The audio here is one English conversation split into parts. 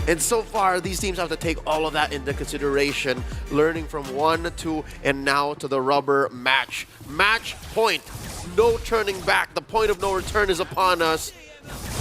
And so far, these teams have to take all of that into consideration, learning from 1, 2, and now to the rubber match. Match point. No turning back. The point of no return is upon us.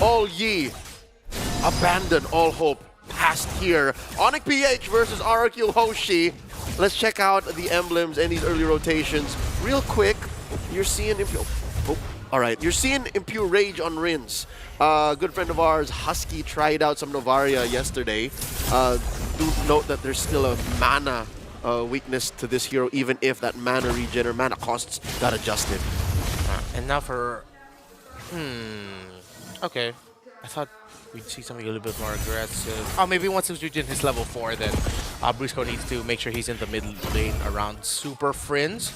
All ye, abandon all hope. Past here. ONIC PH versus RRQ Hoshi. Let's check out the emblems and these early rotations. Real quick, you're seeing you're seeing Impure Rage on Rins. Good friend of ours, Husky, tried out some Novaria yesterday. Do note that there's still a mana weakness to this hero, even if that mana regen or mana costs got adjusted. And now for... Okay. I thought we'd see something a little bit more aggressive. Oh, maybe once he's reached his level 4, then Brusco needs to make sure he's in the mid lane around Super Friends.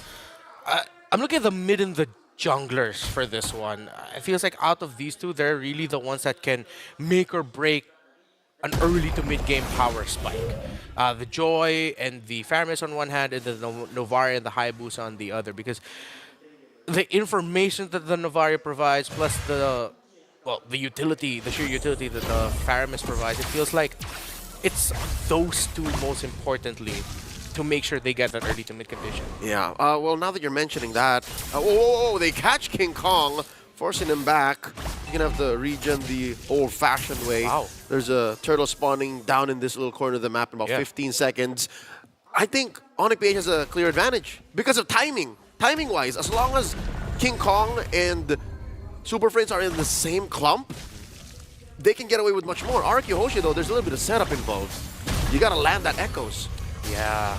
I'm looking at the mid and the junglers for this one. It feels like out of these two, they're really the ones that can make or break an early to mid-game power spike. The Joy and the Faramis on one hand, and the Novaria and the Hayabusa on the other, because the information that the Novaria provides, plus the utility, the sheer utility that the Faramis provides, it feels like it's those two most importantly to make sure they get that early to mid condition. Yeah, well, now that you're mentioning that, they catch King Kong, forcing him back. You can have the regen the old-fashioned way. Wow. There's a turtle spawning down in this little corner of the map in about 15 seconds. I think ONIC PH has a clear advantage because of timing. Timing-wise, as long as King Kong and Super Friends are in the same clump, they can get away with much more. RRQ Hoshi, though, there's a little bit of setup involved. You gotta land that Echoes. Yeah.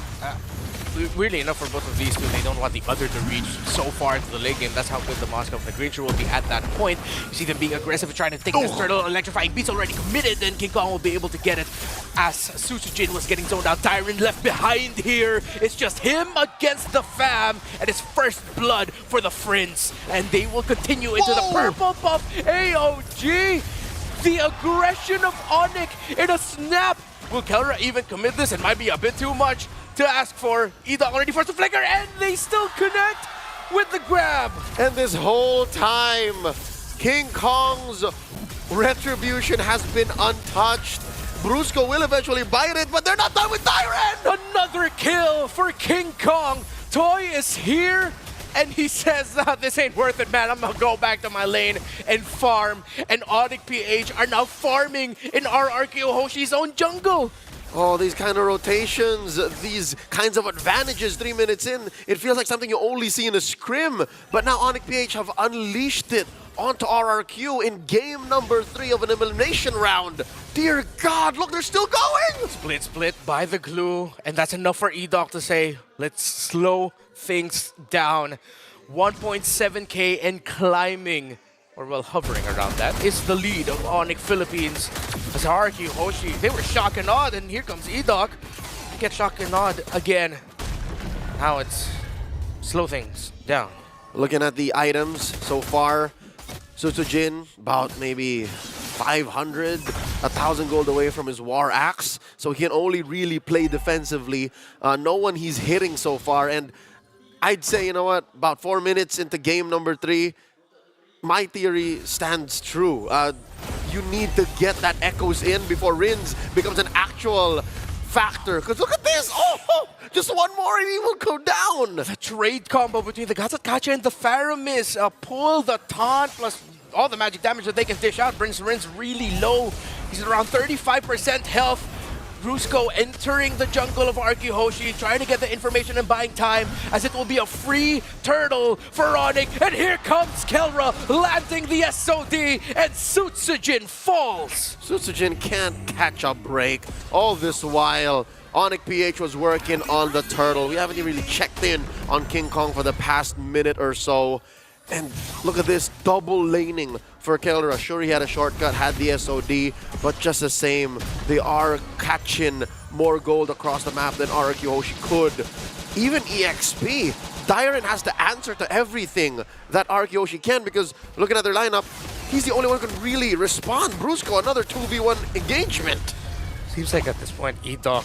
Weirdly enough, for both of these two, they don't want the other to reach so far into the late game. That's how good the Moscow of the Creature will be at that point. You see them being aggressive and trying to take this turtle. Electrifying Beat's already committed, and King Kong will be able to get it as Susujin was getting zoned out. Tyron left behind here. It's just him against the fam, and it's first blood for the Friends. And they will continue into the purple buff AOG. The aggression of ONIC in a snap. Will Kelra even commit this? It might be a bit too much to ask for. Ida already forced the flicker, and they still connect with the grab. And this whole time, King Kong's retribution has been untouched. Brusco will eventually bite it, but they're not done with Tyron! Another kill for King Kong. Toy is here, and he says, this ain't worth it, man. I'm gonna go back to my lane and farm. And ONIC PH are now farming in RRQ Hoshi's own jungle. Oh, these kind of rotations, these kinds of advantages 3 minutes in, it feels like something you only see in a scrim. But now ONIC PH have unleashed it onto RRQ in game number 3 of an elimination round. Dear God, look, they're still going! Split by the glue, and that's enough for E-Doc to say, let's slow things down. 1.7k and climbing, or well, hovering around that, is the lead of ONIC Philippines. As RRQ Hoshi, they were shock and awed, and here comes E-Doc. Get shock and awed again. Now it's slow things down. Looking at the items so far, Susujin about maybe 500, 1,000 gold away from his War Axe, so he can only really play defensively. No one he's hitting so far, and I'd say, you know what, about 4 minutes into game number 3, my theory stands true. You need to get that Echoes in before Rins becomes an actual factor. Because look at this! Oh, just one more and he will go down! The trade combo between the Gatsakacha and the Faramis. Pull the taunt plus all the magic damage that they can dish out brings Rins really low. He's at around 35% health. Brusco entering the jungle of RRQ Hoshi, trying to get the information and buying time, as it will be a free turtle for ONIC. And here comes Kelra, landing the SOD, and Susujin falls. Susujin can't catch a break. All this while, ONIC PH was working on the turtle. We haven't even really checked in on King Kong for the past minute or so. And look at this, double laning for Kelra. Sure, he had a shortcut, had the SOD, but just the same, they are catching more gold across the map than RRQ Hoshi could. Even EXP, Dyron has to answer to everything that RRQ Hoshi can, because looking at their lineup, he's the only one who can really respond. Brusco, another 2v1 engagement. Seems like at this point, E-Doc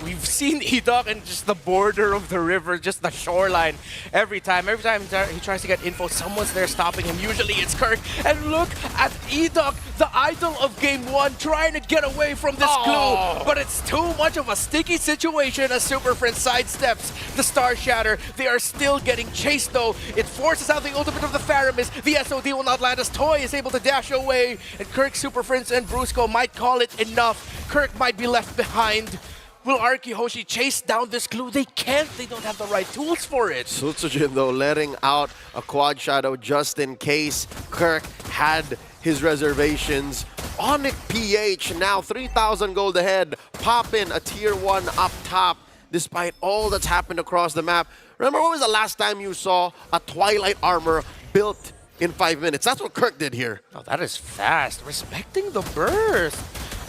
we've seen Edok and just the border of the river, just the shoreline. Every time he tries to get info, someone's there stopping him. Usually it's Kirk. And look at Edok, the idol of game 1, trying to get away from this clue. But it's too much of a sticky situation as Super Friends sidesteps the Star Shatter. They are still getting chased though. It forces out the ultimate of the Faramis. The SOD will not land as Toy is able to dash away. And Kirk, Super Friends, and Brusco might call it enough. Kirk might be left behind. Will RRQ Hoshi chase down this clue? They can't. They don't have the right tools for it. Sutsujin, though, letting out a quad shadow just in case Kirk had his reservations. ONIC PH now 3,000 gold ahead. Pop in a tier 1 up top despite all that's happened across the map. Remember, when was the last time you saw a Twilight armor built in 5 minutes? That's what Kirk did here. Oh, that is fast. Respecting the burst.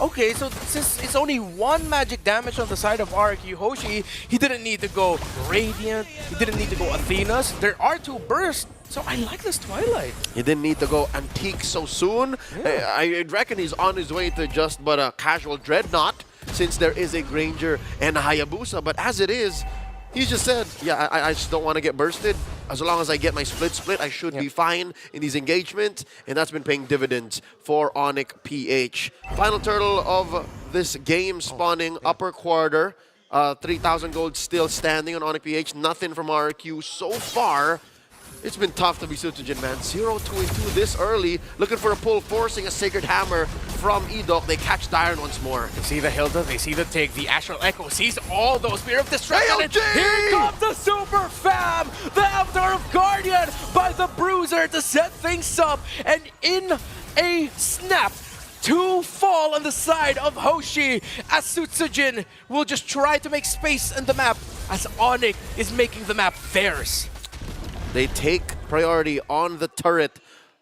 Okay, so since it's only 1 magic damage on the side of RRQ Hoshi, he didn't need to go Radiant, he didn't need to go Athena's. There are 2 bursts, so I like this Twilight. He didn't need to go Antique so soon. Yeah. I reckon he's on his way to just but a casual Dreadnought, since there is a Granger and a Hayabusa. But as it is, he just said, yeah, I just don't want to get bursted. As long as I get my split, I should be fine in these engagements. And that's been paying dividends for ONIC PH. Final turtle of this game spawning upper quarter. 3,000 gold still standing on ONIC PH. Nothing from RRQ so far. It's been tough to be Sutsujin, man. 0-2 this early. Looking for a pull, forcing a Sacred Hammer from Edok. They catch Dyron once more. They see the Hilda, they see the Tig, the Astral Echo sees all those. Spear of Destruction. And AOG! here comes the Super Fam! The Avatar of Guardian by the Bruiser to set things up. And in a snap, 2 fall on the side of Hoshi as Sutsujin will just try to make space in the map as ONIC is making the map theirs. They take priority on the turret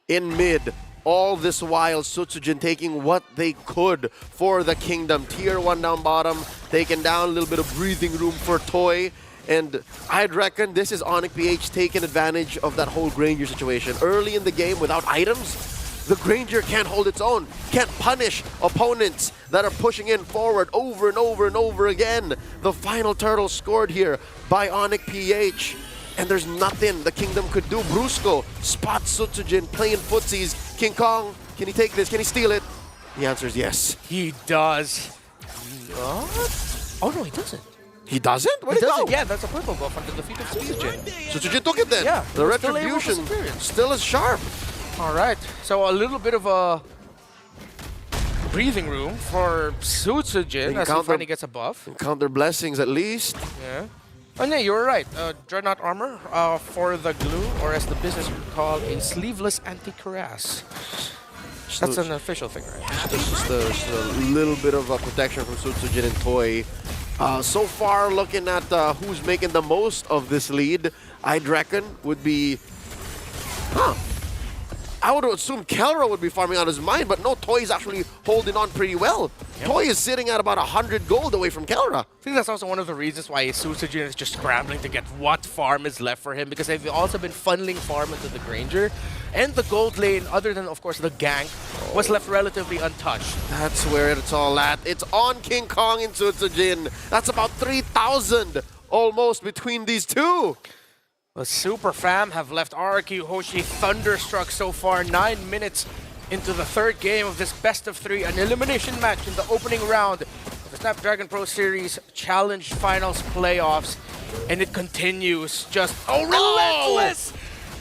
in mid. All this while, Sutsujin taking what they could for the kingdom. Tier 1 down bottom, taking down a little bit of breathing room for Toy. And I'd reckon this is ONIC PH taking advantage of that whole Granger situation. Early in the game, without items, the Granger can't hold its own, can't punish opponents that are pushing in forward over and over and over again. The final turtle scored here by ONIC PH. And there's nothing the Kingdom could do. Brusco spots Sutsujin playing footsies. King Kong, can he take this? Can he steal it? The answer is yes. He does. What? Oh no, he doesn't. He doesn't? Where He did he doesn't. go? Yeah, that's a purple buff under the feet of Sutsujin. Sutsujin took it then. Yeah, The he was still able to retribution experience. still is sharp. All right, so a little bit of a breathing room for Sutsujin as he finally gets a buff. Count their blessings at least. Yeah. Oh, no, you were right. Dreadnought armor for the glue, or as the business would call, a sleeveless anti-cuirass. That's an official thing, right? Just a little bit of protection from Sutsujin and Toy. So far, looking at who's making the most of this lead, I'd reckon would be... I would assume Kelra would be farming on his mind, but no, Toy's actually holding on pretty well. Yep. Toy is sitting at about 100 gold away from Kelra. I think that's also one of the reasons why Sutsujin is just scrambling to get what farm is left for him, because they've also been funneling farm into the Granger. And the gold lane, other than, of course, the gank, was left relatively untouched. That's where it's all at. It's on King Kong and Sutsujin. That's about 3,000 almost between these two. The Super Fam have left RRQ Hoshi thunderstruck so far. 9 minutes into the 3rd game of this best of 3, an elimination match in the opening round of the Snapdragon Pro Series Challenge Finals Playoffs. And it continues just, relentless!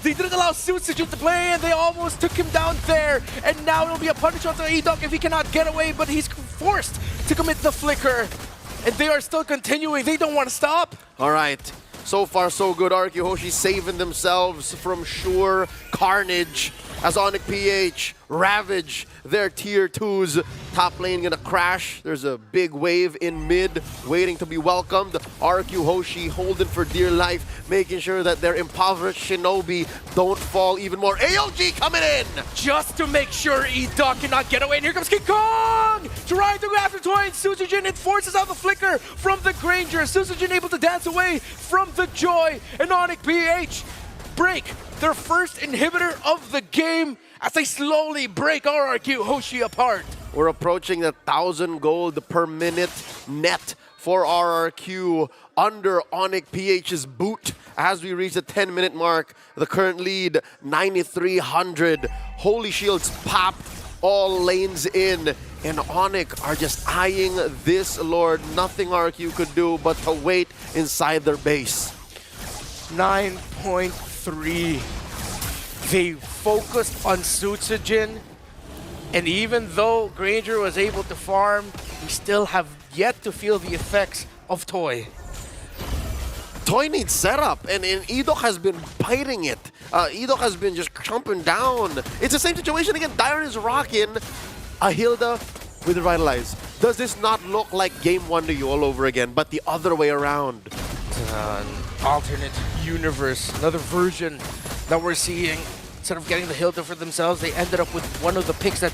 They didn't allow Sutsujin to play and they almost took him down there. And now it'll be a punish onto Edok if he cannot get away, but he's forced to commit the flicker. And they are still continuing. They don't want to stop. All right. So far, so good. RRQ Hoshi saving themselves from sure carnage as ONIC PH ravage their tier 2s. Top lane gonna crash. There's a big wave in mid waiting to be welcomed. RRQ Hoshi holding for dear life, making sure that their impoverished shinobi don't fall even more. AOG coming in! Just to make sure Edok cannot get away. And here comes King Kong! Trying to go after Toy and Sutsujin. It forces out the flicker from the Granger. Sutsujin able to dance away from the Joy. And ONIC PH break their first inhibitor of the game as they slowly break RRQ Hoshi apart. We're approaching 1,000 gold per minute net for RRQ under ONIC PH's boot as we reach the 10-minute mark. The current lead, 9,300. Holy Shields popped all lanes in, and ONIC are just eyeing this Lord. Nothing RRQ could do but to wait inside their base. 9.3. They focused on Sutsujin, and even though Granger was able to farm, we still have yet to feel the effects of Toy. Toy needs setup, and Edok has been biting it. Edok has been just jumping down. It's the same situation again. Dyron is rocking a Hilda with Revitalize. Does this not look like Game 1 to you all over again, but the other way around? An alternate universe, another version that we're seeing. Instead of getting the Hilda for themselves, they ended up with one of the picks that,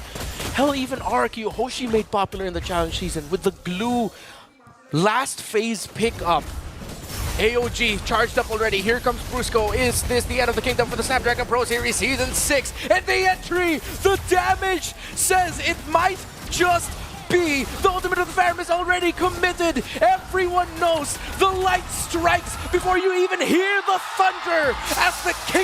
hell, even RRQ Hoshi made popular in the challenge season with the glue last phase pickup. AOG charged up already. Here comes Brusco. Is this the end of the kingdom for the Snapdragon Pro Series Season 6? And the entry, the damage says it might just be. The ultimate of the Phantom is already committed. Everyone knows the light strikes before you even hear the thunder as the king